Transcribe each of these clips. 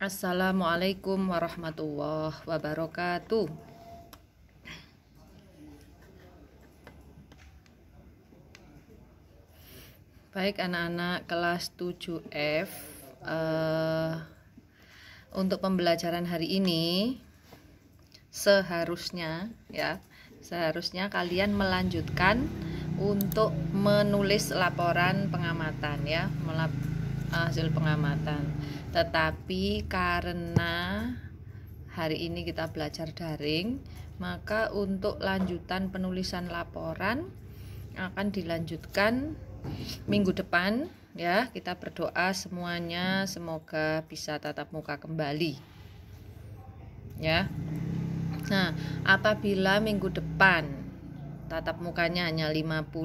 Assalamualaikum warahmatullahi wabarakatuh. Baik anak-anak kelas 7F, untuk pembelajaran hari ini seharusnya kalian melanjutkan untuk menulis laporan pengamatan ya, hasil pengamatan. Tetapi karena hari ini kita belajar daring, maka untuk lanjutan penulisan laporan akan dilanjutkan minggu depan ya. Kita berdoa semuanya semoga bisa tatap muka kembali ya. Nah, apabila minggu depan tatap mukanya hanya 50%,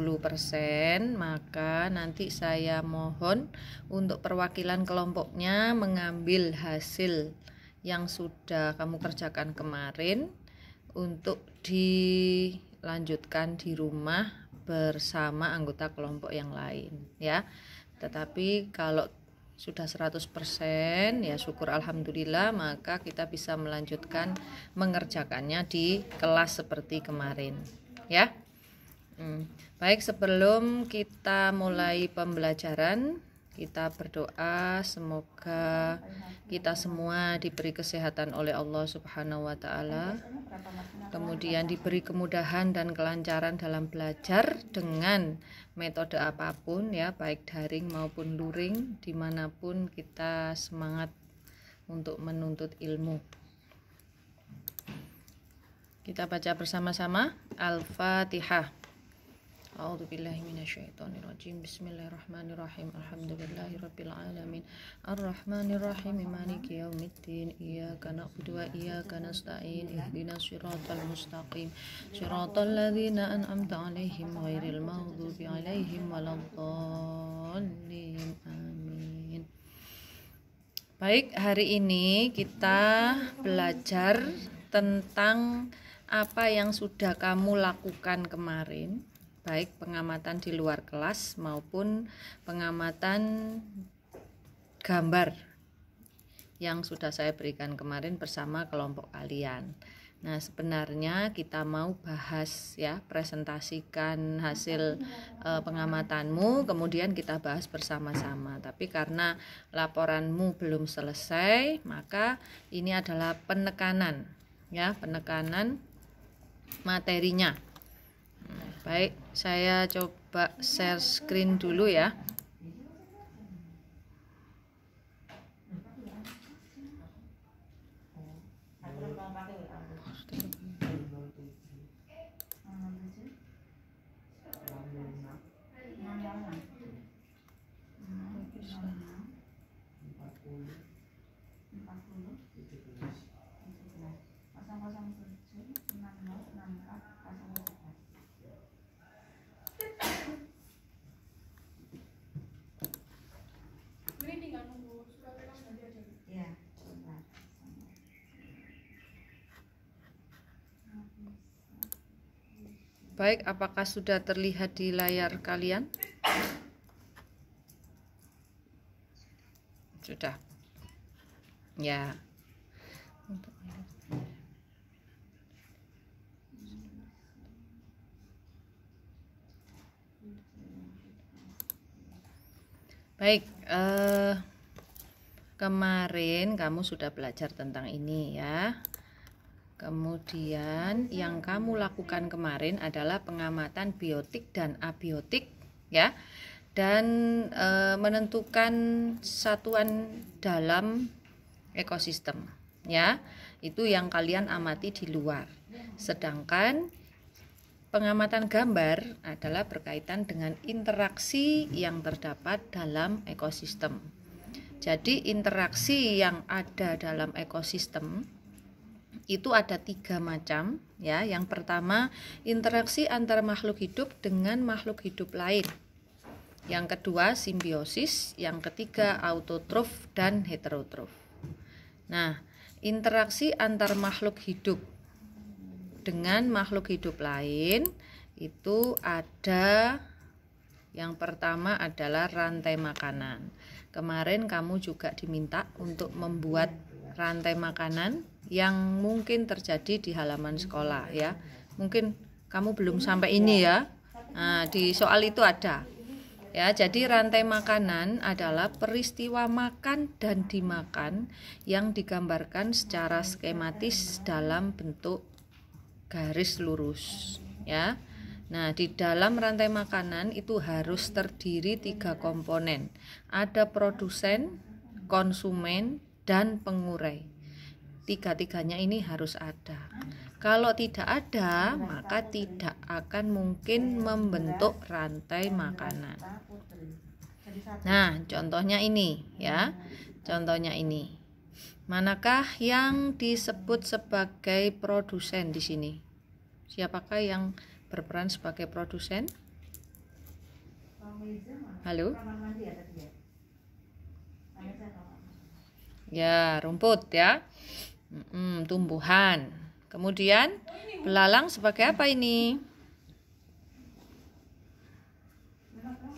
maka nanti saya mohon untuk perwakilan kelompoknya mengambil hasil yang sudah kamu kerjakan kemarin untuk dilanjutkan di rumah bersama anggota kelompok yang lain ya. Tetapi kalau sudah 100% ya syukur alhamdulillah, maka kita bisa melanjutkan mengerjakannya di kelas seperti kemarin ya. Baik, sebelum kita mulai pembelajaran, kita berdoa semoga kita semua diberi kesehatan oleh Allah Subhanahu wa Ta'ala, kemudian diberi kemudahan dan kelancaran dalam belajar dengan metode apapun ya, baik daring maupun luring, dimanapun kita semangat untuk menuntut ilmu. Kita baca bersama-sama Al-Fatihah. A'udzubillahi minasyaitonirrajim. Bismillahirrahmanirrahim. Alhamdulillahirabbil alamin. Arrahmanirrahim. Maliki yaumiddin. Iyyaka na'budu wa iyyaka nasta'in. Ihdinas siratal mustaqim. Siratal ladzina an'amta 'alaihim ghairil maghdubi 'alaihim waladdallin. Amin. Baik, hari ini kita belajar tentang apa yang sudah kamu lakukan kemarin, baik pengamatan di luar kelas maupun pengamatan gambar yang sudah saya berikan kemarin bersama kelompok kalian. Nah, sebenarnya kita mau bahas ya, presentasikan hasil pengamatanmu, kemudian kita bahas bersama-sama. Tapi karena laporanmu belum selesai, maka ini adalah penekanan ya, penekanan materinya. Baik, saya coba share screen dulu ya. Baik, apakah sudah terlihat di layar kalian? Sudah. Ya. Baik, kemarin kamu sudah belajar tentang ini ya. Kemudian yang kamu lakukan kemarin adalah pengamatan biotik dan abiotik ya, dan menentukan satuan dalam ekosistem ya. Itu yang kalian amati di luar. Sedangkan pengamatan gambar adalah berkaitan dengan interaksi yang terdapat dalam ekosistem. Jadi interaksi yang ada dalam ekosistem itu ada 3 macam ya. Yang pertama, interaksi antar makhluk hidup dengan makhluk hidup lain. Yang kedua, simbiosis. Yang ketiga, autotrof dan heterotrof. Nah, interaksi antar makhluk hidup dengan makhluk hidup lain itu ada Yang pertama adalah rantai makanan. Kemarin kamu juga diminta untuk membuat rantai makanan yang mungkin terjadi di halaman sekolah ya. Mungkin kamu belum sampai ini ya. Nah, di soal itu ada. Ya, jadi rantai makanan adalah peristiwa makan dan dimakan yang digambarkan secara skematis dalam bentuk garis lurus, ya. Nah, di dalam rantai makanan itu harus terdiri 3 komponen. Ada produsen, konsumen, dan pengurai. Tiga-tiganya ini harus ada. Kalau tidak ada, maka tidak akan mungkin membentuk rantai makanan. Nah, contohnya ini ya. Contohnya ini. Manakah yang disebut sebagai produsen di sini? Siapakah yang berperan sebagai produsen? Halo? Ya, rumput ya. Tumbuhan. Kemudian belalang sebagai apa ini?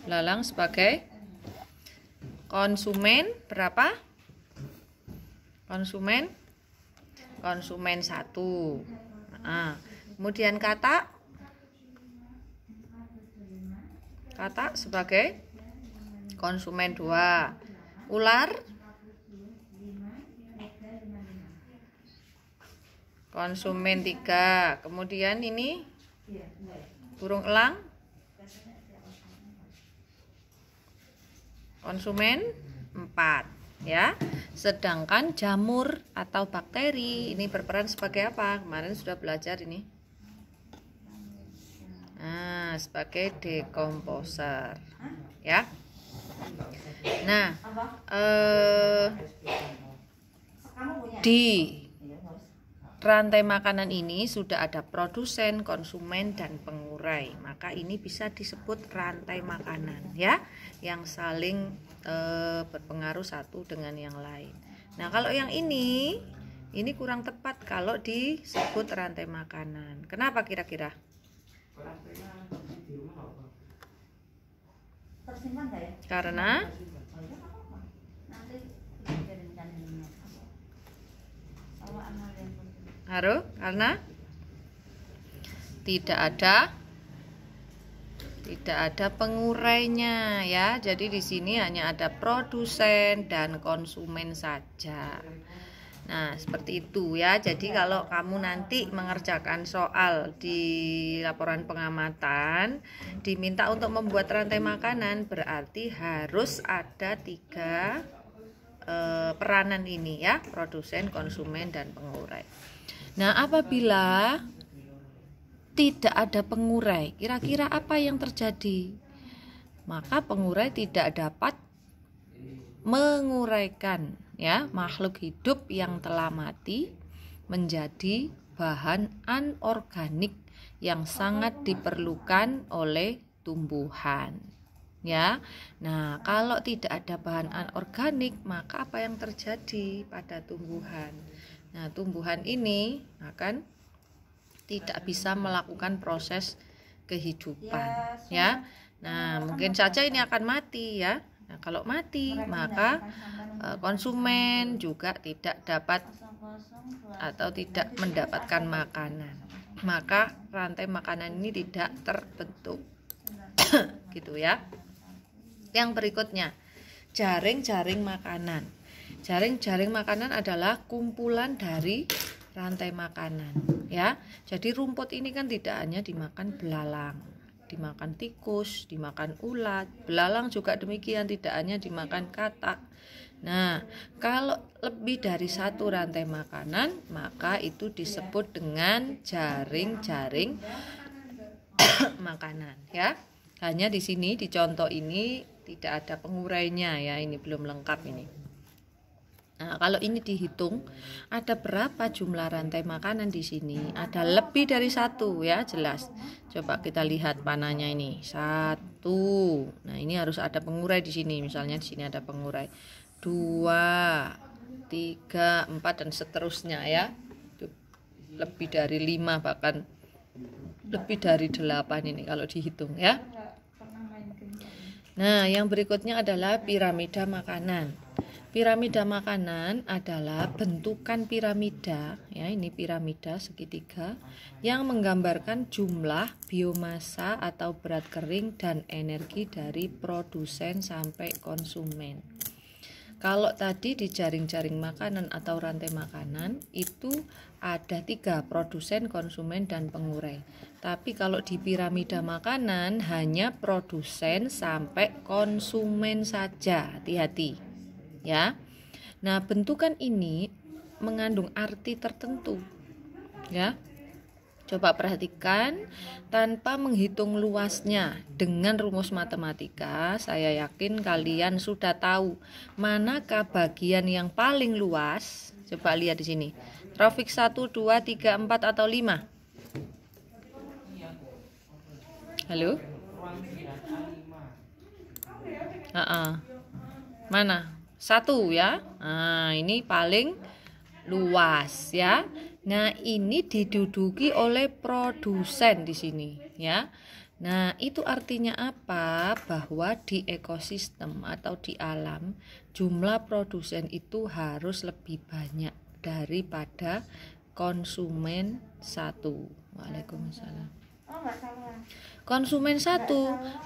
Belalang sebagai konsumen berapa? Konsumen 1. Nah, kemudian kata sebagai konsumen 2. Ular konsumen 3. Kemudian ini burung elang konsumen 4 ya. Sedangkan jamur atau bakteri ini berperan sebagai apa? Kemarin sudah belajar ini. Nah, sebagai dekomposer ya. Nah, di rantai makanan ini sudah ada produsen, konsumen, dan pengurai. Maka ini bisa disebut rantai makanan ya, yang saling berpengaruh satu dengan yang lain. Nah, kalau yang ini kurang tepat kalau disebut rantai makanan. Kenapa kira-kira? Karena karena tidak ada pengurainya ya. Jadi di sini hanya ada produsen dan konsumen saja. Nah, seperti itu ya. Jadi kalau kamu nanti mengerjakan soal di laporan pengamatan diminta untuk membuat rantai makanan, berarti harus ada 3 peranan ini ya, produsen, konsumen, dan pengurai. Nah, apabila tidak ada pengurai, kira-kira apa yang terjadi? Maka pengurai tidak dapat menguraikan ya makhluk hidup yang telah mati menjadi bahan anorganik yang sangat diperlukan oleh tumbuhan. Ya. Nah, kalau tidak ada bahan anorganik, maka apa yang terjadi pada tumbuhan? Nah, tumbuhan ini akan tidak bisa melakukan proses kehidupan ya. Nah, mungkin saja ini akan mati ya. Nah, kalau mati, maka konsumen juga tidak dapat atau tidak mendapatkan makanan. Maka rantai makanan ini tidak terbentuk. Gitu ya. Yang berikutnya, jaring-jaring makanan. Jaring-jaring makanan adalah kumpulan dari rantai makanan ya. Jadi rumput ini kan tidak hanya dimakan belalang, dimakan tikus, dimakan ulat. Belalang juga demikian, tidak hanya dimakan katak. Nah, kalau lebih dari 1 rantai makanan, maka itu disebut dengan jaring-jaring makanan ya. Hanya di sini di contoh ini tidak ada pengurainya ya, ini belum lengkap ini. Nah, kalau ini dihitung ada berapa jumlah rantai makanan di sini? Ada lebih dari 1 ya, jelas. Coba kita lihat panahnya ini. 1. Nah, ini harus ada pengurai di sini. Misalnya di sini ada pengurai. 2, 3, 4 dan seterusnya ya. Itu lebih dari 5 bahkan lebih dari 8 ini kalau dihitung ya. Nah, yang berikutnya adalah piramida makanan. Piramida makanan adalah bentukan piramida, ya, ini piramida segitiga yang menggambarkan jumlah biomasa atau berat kering dan energi dari produsen sampai konsumen. Kalau tadi di jaring-jaring makanan atau rantai makanan itu ada 3, produsen, konsumen, dan pengurai. Tapi kalau di piramida makanan hanya produsen sampai konsumen saja, hati-hati ya. Nah, bentukan ini mengandung arti tertentu ya. Coba perhatikan, tanpa menghitung luasnya dengan rumus matematika, saya yakin kalian sudah tahu manakah bagian yang paling luas. Coba lihat di sini. Trofik 1, 2, 3, 4 atau 5? Halo? Mana? 1 ya. Nah, ini paling luas ya. Nah, ini diduduki oleh produsen di sini ya. Nah, itu artinya apa? Bahwa di ekosistem atau di alam jumlah produsen itu harus lebih banyak daripada konsumen 1. Waalaikumsalam. Konsumen 1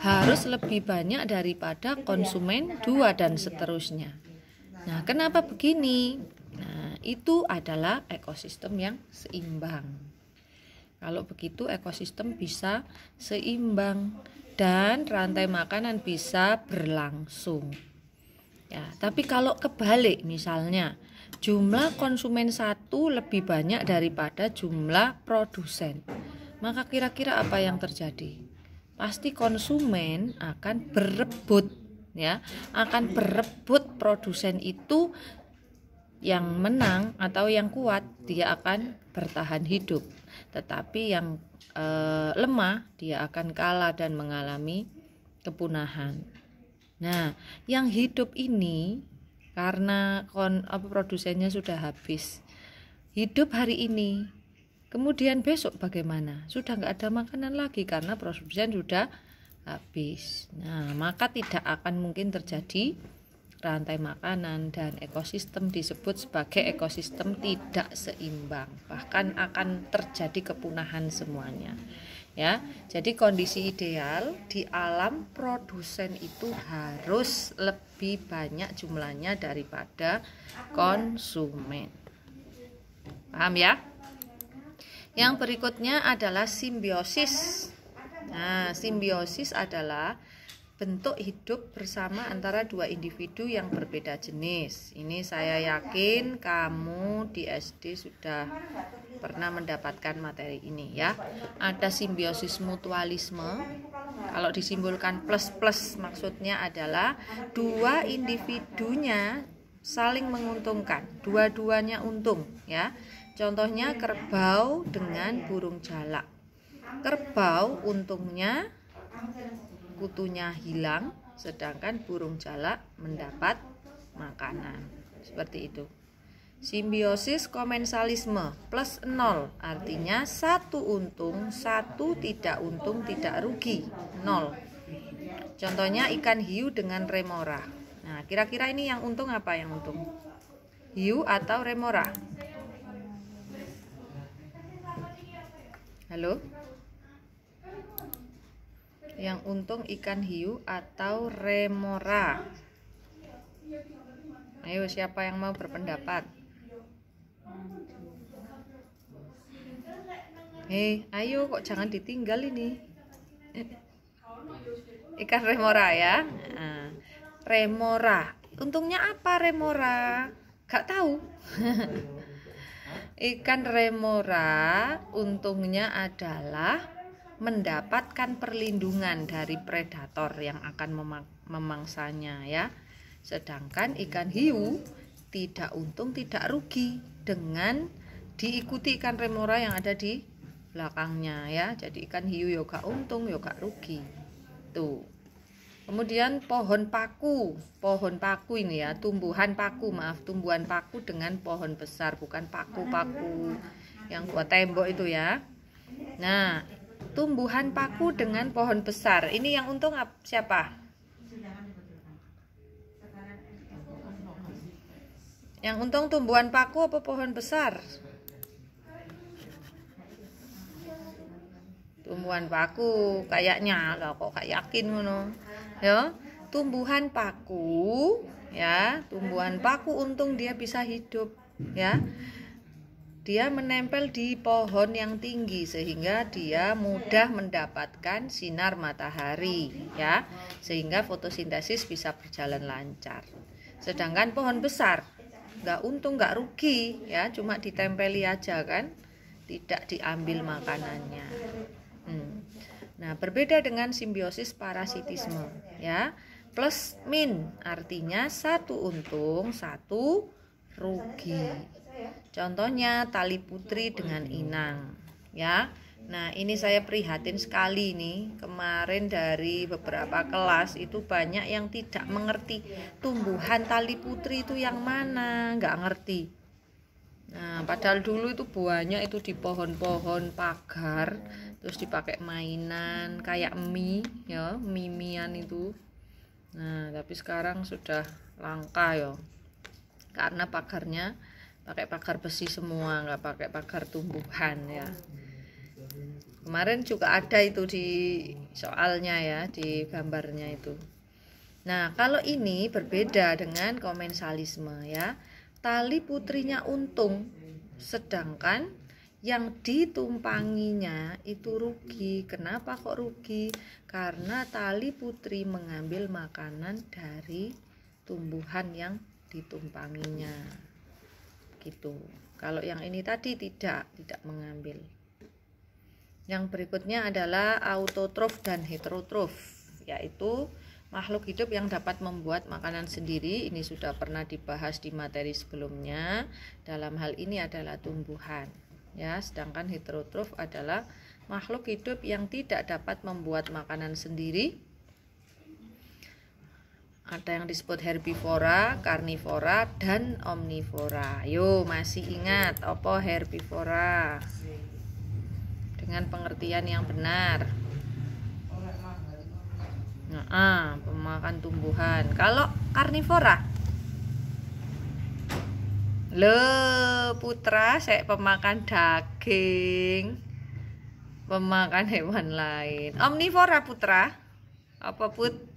harus lebih banyak daripada konsumen 2 dan seterusnya. Nah, kenapa begini? Nah, itu adalah ekosistem yang seimbang. Kalau begitu ekosistem bisa seimbang dan rantai makanan bisa berlangsung. Ya, tapi kalau kebalik misalnya, jumlah konsumen 1 lebih banyak daripada jumlah produsen, maka kira-kira apa yang terjadi? Pasti konsumen akan berebut ya, akan berebut produsen itu yang menang atau yang kuat, dia akan bertahan hidup. Tetapi yang lemah, dia akan kalah dan mengalami kepunahan. Nah, yang hidup ini karena produsennya sudah habis, hidup hari ini, kemudian besok bagaimana? Sudah nggak ada makanan lagi karena produsen sudah habis. Nah, maka tidak akan mungkin terjadi rantai makanan dan ekosistem disebut sebagai ekosistem tidak seimbang. Bahkan akan terjadi kepunahan semuanya. Ya, jadi kondisi ideal di alam produsen itu harus lebih banyak jumlahnya daripada konsumen. Paham ya? Yang berikutnya adalah simbiosis. Nah, simbiosis adalah bentuk hidup bersama antara 2 individu yang berbeda jenis. Ini saya yakin kamu di SD sudah pernah mendapatkan materi ini ya. Ada simbiosis mutualisme. Kalau disimbolkan plus-plus maksudnya adalah 2 individunya saling menguntungkan, dua-duanya untung ya. Contohnya kerbau dengan burung jalak. Kerbau untungnya kutunya hilang, sedangkan burung jalak mendapat makanan. Seperti itu. Simbiosis komensalisme plus 0, artinya 1 untung, 1 tidak untung, tidak rugi, 0. Contohnya ikan hiu dengan remora. Nah, kira-kira ini yang untung apa yang untung? Hiu atau remora? Halo? Yang untung ikan hiu atau remora? Ayo, siapa yang mau berpendapat? Ayo, kok jangan ditinggal ini. Ikan remora ya. Nah, remora. Untungnya apa remora? Gak tahu. Ikan remora untungnya adalah mendapatkan perlindungan dari predator yang akan memangsanya ya. Sedangkan ikan hiu tidak untung tidak rugi dengan diikuti ikan remora yang ada di belakangnya ya. Jadi ikan hiu yo gak untung yo gak rugi. Tuh. Kemudian pohon paku ini ya, tumbuhan paku dengan pohon besar, bukan paku-paku yang buat tembok itu ya. Nah, tumbuhan paku dengan pohon besar, ini yang untung siapa? Yang untung tumbuhan paku apa pohon besar? Tumbuhan paku kayaknya lah, kok gak yakin ngono. Ya, tumbuhan paku ya, tumbuhan paku untung dia bisa hidup ya. Dia menempel di pohon yang tinggi sehingga dia mudah mendapatkan sinar matahari ya, sehingga fotosintesis bisa berjalan lancar. Sedangkan pohon besar nggak untung, nggak rugi ya, cuma ditempeli aja kan, tidak diambil makanannya. Nah, berbeda dengan simbiosis parasitisme ya, plus min artinya satu untung satu rugi. Contohnya tali putri dengan inang ya. Nah, ini saya prihatin sekali nih, kemarin dari beberapa kelas itu banyak yang tidak mengerti tumbuhan tali putri itu yang mana, nggak ngerti. Nah, padahal dulu itu banyak itu di pohon-pohon pagar, terus dipakai mainan kayak mie ya, mimian itu. Nah, tapi sekarang sudah langka ya, karena pagarnya pakai pagar besi semua, nggak pakai pagar tumbuhan ya. Kemarin juga ada itu di soalnya ya, di gambarnya itu. Nah, kalau ini berbeda dengan komensalisme ya. Tali putrinya untung, sedangkan yang ditumpanginya itu rugi. Kenapa kok rugi? Karena tali putri mengambil makanan dari tumbuhan yang ditumpanginya. Gitu. Kalau yang ini tadi tidak mengambil. Yang berikutnya adalah autotrof dan heterotrof, yaitu makhluk hidup yang dapat membuat makanan sendiri. Ini sudah pernah dibahas di materi sebelumnya. Dalam hal ini adalah tumbuhan ya, sedangkan heterotrof adalah makhluk hidup yang tidak dapat membuat makanan sendiri. Ada yang disebut herbivora, karnivora, dan omnivora. Yo, masih ingat apa herbivora? Dengan pengertian yang benar. Nah, pemakan tumbuhan. Kalau karnivora? Le putra, saya pemakan daging, pemakan hewan lain. Omnivora putra? Apa put?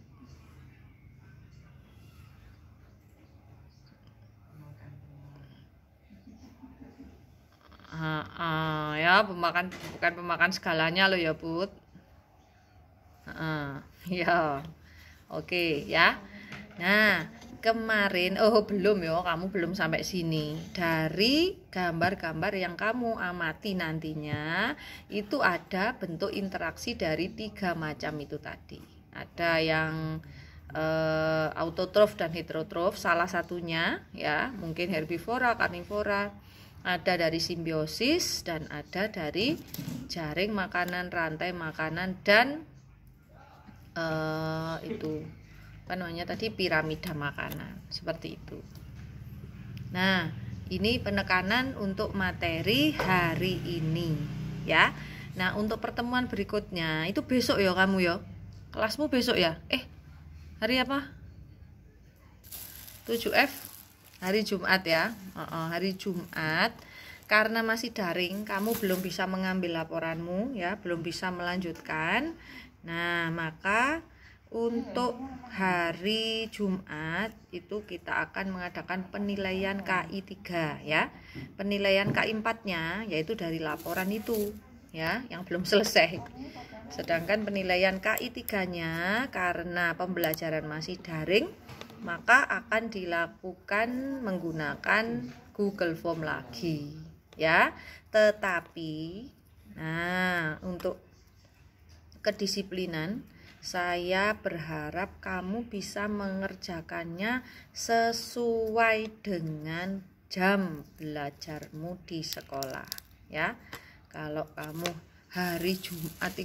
Ya, pemakan, bukan pemakan segalanya loh ya put. Ya, oke ya. Nah, kemarin belum ya, kamu belum sampai sini. Dari gambar-gambar yang kamu amati nantinya itu ada bentuk interaksi dari 3 macam itu tadi. Ada yang autotrof dan heterotrof, salah satunya ya, mungkin herbivora, karnivora. Ada dari simbiosis dan ada dari jaring makanan, rantai makanan, dan itu apa namanya tadi, piramida makanan, seperti itu. Nah, ini penekanan untuk materi hari ini ya. Nah, untuk pertemuan berikutnya itu besok ya kamu ya. Kelasmu besok ya? Hari apa? 7F, hari Jumat ya. Hari Jumat. Karena masih daring, kamu belum bisa mengambil laporanmu ya, belum bisa melanjutkan. Nah, maka untuk hari Jumat itu kita akan mengadakan penilaian KI 3 ya. Penilaian KI 4-nya yaitu dari laporan itu ya, yang belum selesai. Sedangkan penilaian KI 3-nya karena pembelajaran masih daring, maka akan dilakukan menggunakan Google Form lagi ya. Tetapi untuk kedisiplinan, saya berharap kamu bisa mengerjakannya sesuai dengan jam belajarmu di sekolah ya. Kalau kamu hari Jumat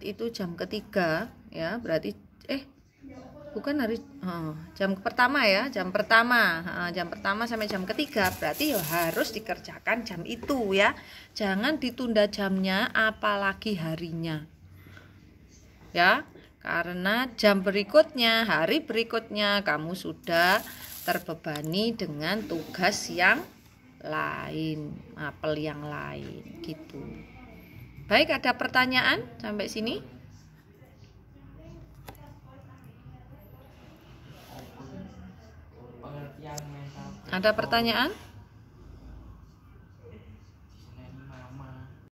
itu jam ketiga ya, berarti bukan hari jam pertama ya, jam pertama sampai jam ketiga, berarti ya harus dikerjakan jam itu ya, jangan ditunda jamnya apalagi harinya ya. Karena jam berikutnya, hari berikutnya kamu sudah terbebani dengan tugas yang lain, mapel yang lain gitu. Baik, ada pertanyaan sampai sini? Ada pertanyaan?